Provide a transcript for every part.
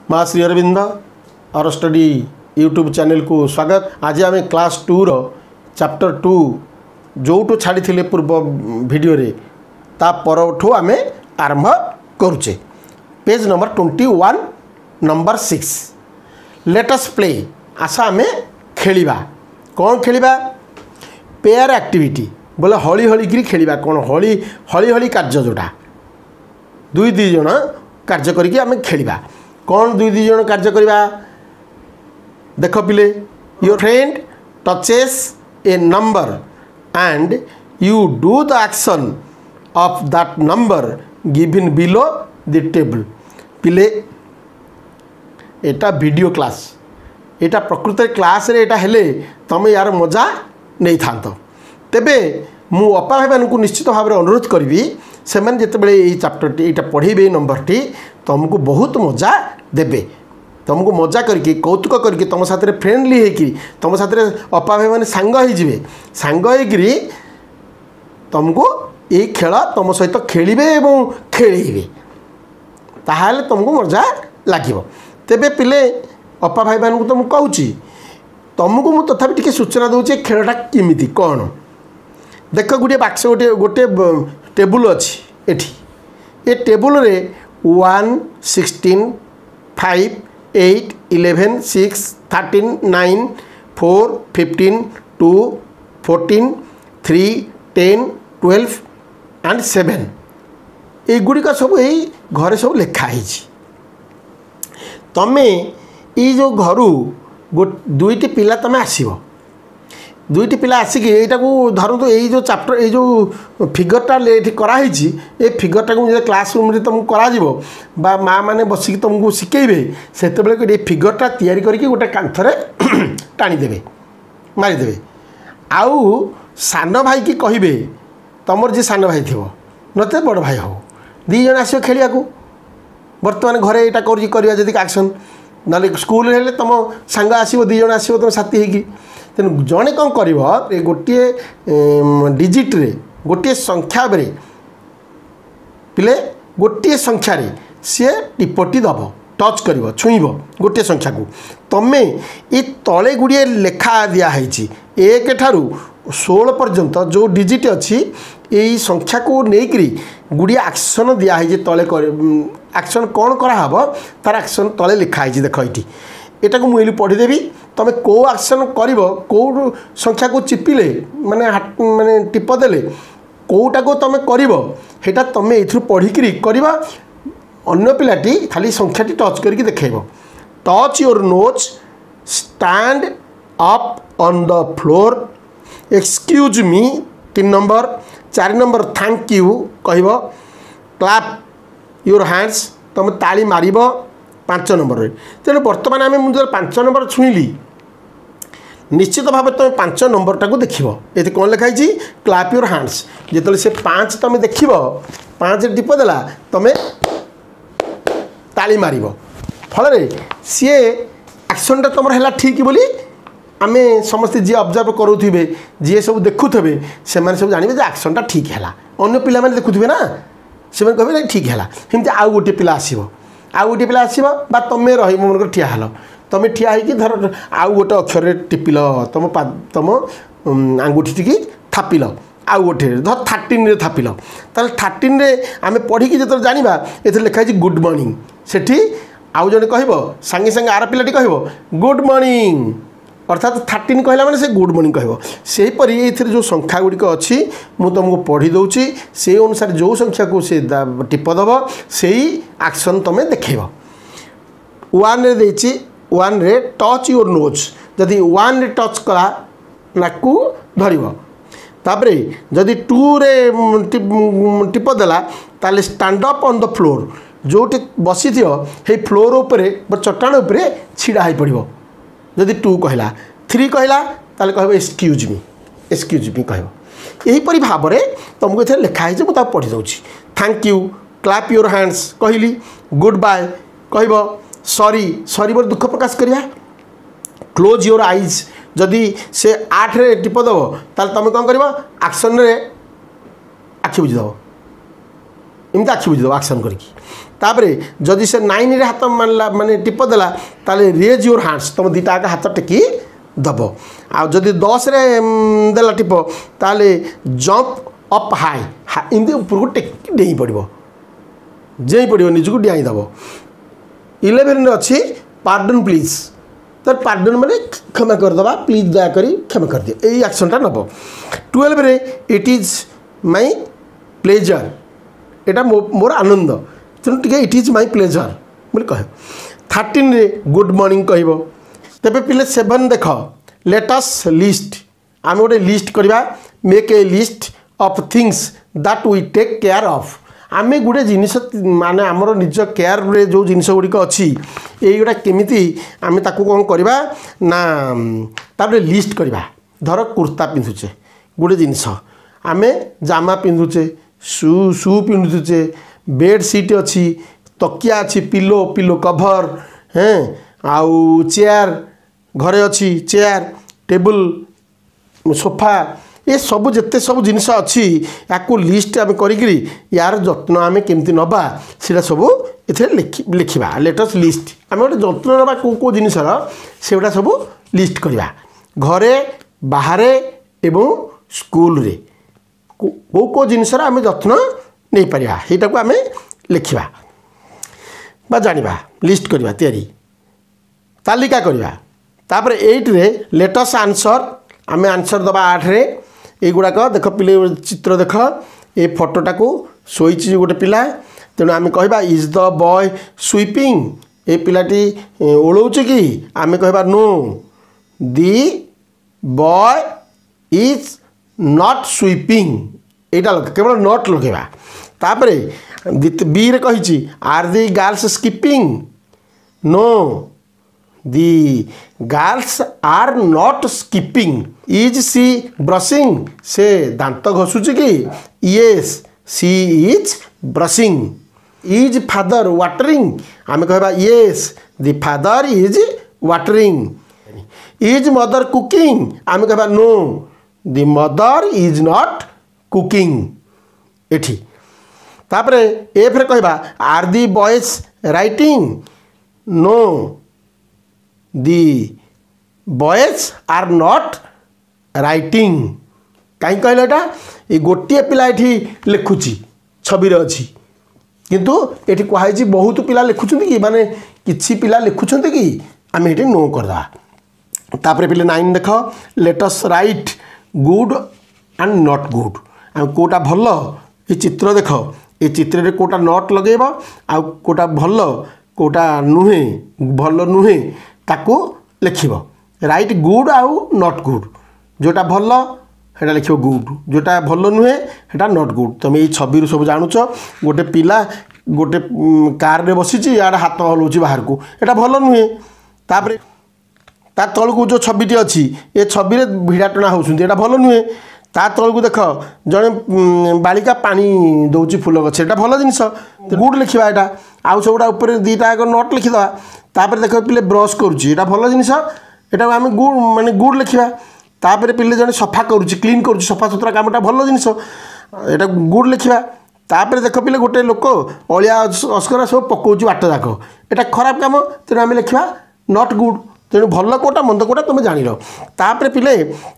माँ श्री अरविंद और study YouTube channel को स्वागत। आज आम क्लास 2 रो चैप्टर 2 जो छाड़ी थे पूर्व वीडियो रे ता परठू आम आरंभ करुचे। Page number 21 number 6 let us play. आशा आम खेलिबा। कौन खेलिबा? पेयर एक्टिविटी बोले हली हली करी खेलिबा। कौन हली हली हली कार्य जोटा दुई दुई जन कार्य करिके आम खेलिबा। कौन दुई दुई जन कार्य करिबा? देख पिले, your friend touches A number and you do the action of that number given below the table. पिले एटा वीडियो क्लास, एटा प्रकृत क्लास रे एटा हेले तमे यार मजा नहीं थांतो। तेबे मु अपा भाई मानू निश्चित भाव में अनुरोध करी से जिते चैप्टर यहाँ पढ़े नंबर टी तुमको बहुत मजा देबे। तुमको मजा करके कौतुक करके तुम साथ फ्रेंडली होकि तुम साथ अपा भाई मैंने सांग हो सांग होकि तुमको ये खेल तुम सहित खेलिबे एवं खेलेबे ताहले तुमको मजा लगे। तेबे पिले अपा भाई मानू तो मुझे कहूँ तुमको मुझे तथापि टी सूचना दूचे खेलटा केमिति कौन। देख गोटे बाक्स गोटे गोटे टेबुल अच्छी एठी ए टेबुल रे 1 16 5 8 11 6 13 9 4 15 2 14 3 10 12 एंड 7 एगुड़िक सब यही घरे सब लिखाही। तमें ये जो घर दुईटी पिला तमें आसब दुईटी पिला आसिक यहीटा को धरतु तो यही जो चैप्टर ये जो फिगरटा ये कराई ये फिगरटा को क्लासरूम रे तुमको करा माँ मैंने बसिक तुमको शिखेबे से ये फिगरटा तैयारी करके गोटे कांथरे टाणीदेवे मारिदेवे। आउ सान भाई की कहे तुमर जी सान भाई थो नते बड़ भाई हो दी जन आस खेलिया बर्तमान घरे यहाँ करवा जदि एक्शन ना स्कूल हेले तुम सांग आसो दी जन आसो तुम साथी होगी तेणु जड़े कौन कर गोटे डिजिट्रे गोटे संख्या बेरे पिले गोटे संख्यार सी टिपटी दब टच कर छुईब गोटे संख्या को तमें ये तले गुड़िए लेखा दिखाई 1 ठारू 16 पर्यंत जो डिजिट अच्छी यही संख्या को लेकरी गुड़िया एक्शन दिखाई तले एक्शन कौन कराब तार एक्शन तले लिखाई। देख ये को मुझे पढ़ीदेवी तुम कौ एक्शन कर कौ संख्या को चिपिले माने माने टिपदेले कौटा को तुम कर तुम ये पढ़िकी करवा। अन्य पिलाटी खाली संख्याटी टच करके देखेब। Touch your nose stand up on the floor excuse me 3 number. 4 number thank you कहब। क्लैप योर हैंड्स तुम ताली मारिब 5 नंबर रे। तेणु बर्तमान आम मुझे 5 नंबर छुईली निश्चित भाव तुम 5 नंबरटा को देख ये कौन लिखाई क्लैप योर हैंड्स। जो से 5 तुम देख 5 टिपदेला तुम ताली मार फल सी एक्शनटा तुम है ठीक बोली आम समस्ते जी ऑब्जर्व करुवे जी सब देखुवे से सब जानवे एक्शनटा ठीक है। अन्य पिला माने देखुवे ना से कहे ठीक है। सेमती आउ गोटे पिला आसो आउ गोटे पिला आसो बा तुम रही मन ठिया हेल तुम ठिया होगी धर आउ गोटे अक्षर टिपिल तुम तुम आंगुठी टी थापिल आउ गोटे धर 13 रे थापिल ताल 13 रे आम पढ़ी जो जाना ये लिखाई गुड मॉर्निंग सेठी आउ जड़े कह सांगे सांगे आर पिलाटी कह गुड मॉर्निंग अर्थात 13 कहला माने से गुड मॉर्निंग कह सेहीपरि ये जो संख्या गुड़िक अच्छी मुझे तुमको पढ़ी दूची से अनुसार जो संख्या को से टिपदब से एक्शन तुम देखेब। 1 रे 1 रे टच योर नोज जदि 1 रे टच कला नाकू धरिब तापरे जदि 2 रे टिपदेला ताले stand up on the floor Jote बसी हे फ्लोर उपरे चट्टाण उपरे छिड़ा हो पड़ो। जदि 2 कहला 3 कहला ताले कह एक्सक्यूज मी कह यहीपरि भाव में तुमको ये लिखाई मुझे पढ़ी दूँगी। Thank you clap your hands कहली। गुड बाय कह सॉरी सॉरी बोल दुख प्रकाश करिया। क्लोज योर आईज जदि से 8 रे टिपदब ताल तुम कौन कर एक्शन रे आखि बुझीदेव एमती आखि बुझीदेव आक्शन करके जदि से 9 रे हाथ मानला माने टिप देला ताले रेज योर हैंड्स तुम दुटा हाथ टेकी दब आदि 10 रे देला टिप ताले जंप अप हाई एमती ऊपर को टेकी डेई पड़ो जे पड़ो निजको डियाई दब 11 अच्छी पार्डन प्लीज तो पार्डन माने क्षमा करदे प्लीज दयाकोरी क्षमा कर दिए यही एक्शनटा नब 12 रे इट इज माई प्लेजर एटा मोर आनंद तेणु टे इट इज माई प्लेजर बोले कह 13 रे गुड मॉर्निंग कहब तेरे पिले 7 देख लेटस लिस्ट आम गोटे लिस्ट करवा make a list of things that we take care of आमे गोटे जिनिस माने आमर निज केयर रे जो जिनिस गुड़िक अच्छी यहीगुड़ा केमिति आमे ताकू कौन करवा ना तापर लिस्ट करवा धर कुर्ता पिंधुचे गोटे जिनिस आमे जामा पिंधुचे शू पिंधुचे बेडसीट अच्छी तकिया अच्छी पिलो पिलो कभर हैं आउ चेयर घरे अच्छी चेयर टेबल सोफा ये सब जिते सब जिनस अच्छी या लिस्ट आम करी यार जत्न आम केमती नवा से सब ये लिखा लेटेस्ट लिस्ट आम गोटे जत्न नवा कौ जिनसर से गुड़ा सब लिस्ट करवा घरे बाहर एवं स्कूल रे कौ जिनसर आम जत्न नहीं पारिबा एटा को आम लिखा बा जानिबा लिस्ट करवा तैयारी तालिका करवा तापर 8 रे लेटेस्ट आंसर आम आंसर दबा 8 रे एगुड़ाक देख पिले चित्र देख ये फोटोटा को शोची गोटे पिला तेणु आम कह इज द बॉय स्वीपिंग ए पिलाटी ओलौचे कि आम कह no the boy is not sweeping यहाँ केवल नॉट लगेगा तापर बी रे कही are the girls skipping no the girls are not skipping is she brushing से दांत घसुची कि yes she is brushing is father watering आम कह yes the father is watering is mother cooking आम कह no the mother is not cooking एठी तापर एफ रे कहबा are the boys writing no the boys are not writing कहीं कहले ये गोटे पिला ये लिखुची छवि अच्छी किंतु ये कहुई बहुत पिला लिखुं कि माने किछि पिला लिखुं कि आम ये नो करदा तापर पिले 9 देख let's write good and not good आम कोटा भल ये चित्र देख ये चित्र रे कोटा नॉट लगेब आ कोटा भल कोटा नुहे भल नुहे ताको लिखिब राइट गुड आउ नॉट गुड जोटा भल हेटा लिख गुड जोटा भल नुहे हेटा नॉट गुड तुम ये छवि सब जानुच गोटे पिला गोटे कार रे बसी यार हाथ हलाऊँ बाहर को एटा भल नुहे तापर ता तलू जो छविटी अच्छी ये छवि भिड़ा टणा होता भल नुहे ता तलू देख जड़े बालिका पानी दौची फूल गछ एटा भल जिनस गुड लिखा यहाँ आउ सबुटा ऊपर दीटा नट लिखिदा तापर देख पिले ब्रश करुँचा भल जिनस यहाँ आम गुड माने गुड लिखा तापर पिले जड़े सफा करुँच क्लीन कर सफा सुतरा कामटा भल जिनस यहाँ गुड लिखा तापर देख पिले गोटे लोक अलिया अस्करा सब पकाउछ बाट जाक यहाँ खराब कम तेणु आम लिखा नट गुड तेणु भल कोटा मंद कोटा तुम जान तापर पिले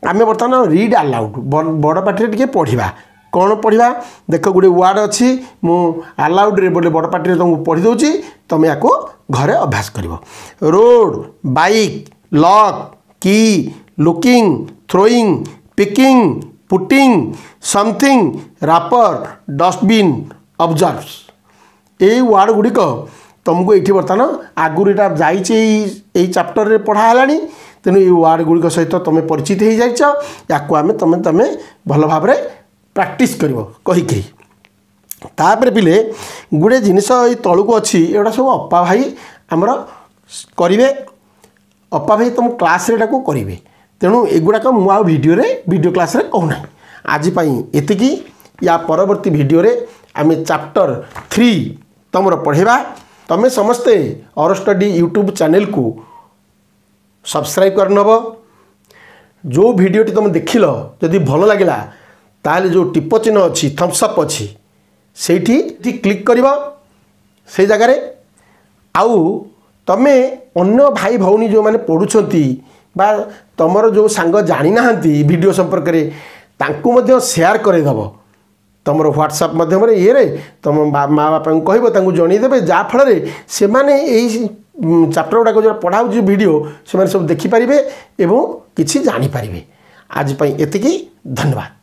आम बर्तमान रीड अलाउड बड़ पार्टी टे पढ़ा कौन पढ़ा देख गोटे वार्ड अच्छी मु अलाउड रे बोले बड़ पार्टी तुमको पढ़ी दूसरी तुम या घरे अभ्यास कर रोड बाइक लॉक की looking throwing picking putting something wrapper dustbin observes ये वार्ड गुड़िक तुमको ये बर्तमान आगुरी जा चैप्टर रे पढ़ा है तेणु ये वार्ड गुड़िक सहित तुम परिचित हो जाइछ या तुम भल भाव प्रैक्टिस कर कहीकि तापर पिले गुड़े जिनिस तलू अच्छी एटा सब अपा भाई आमर करेंगे अपा भाई तुम क्लास रे करेंगे तेणु एगुड़ाक मुझे वीडियो क्लास रे कहूना आज एतिकी या परवर्ती वीडियो रे आम चैप्टर 3 तुम पढ़ेबा तमें समस्ते और स्टडी यूट्यूब चैनल को सब्सक्राइब कर नब जो वीडियोटी तुम देखिल जदि भल लगे ताले जो टिप चिन्ह अच्छी थम्स अप अच्छी ସେଇଠି କ୍ଲିକ୍ କରିବ से जगार आउ तमे अन्य भाई भौणी जो मैंने पढ़ुंट बा तुमर जो सांग जानी ना वीडियो संपर्क में तांकु मध्य शेयर करदेव तुम व्हाट्सएप माध्यम ये तुम माँ बापा को कह जनईदे जहाँफल से चैप्टर गुड़ाक जो पढ़ा वीडियो से सब देखिपारे और किसी जानीपारे। आज एतिकी धन्यवाद।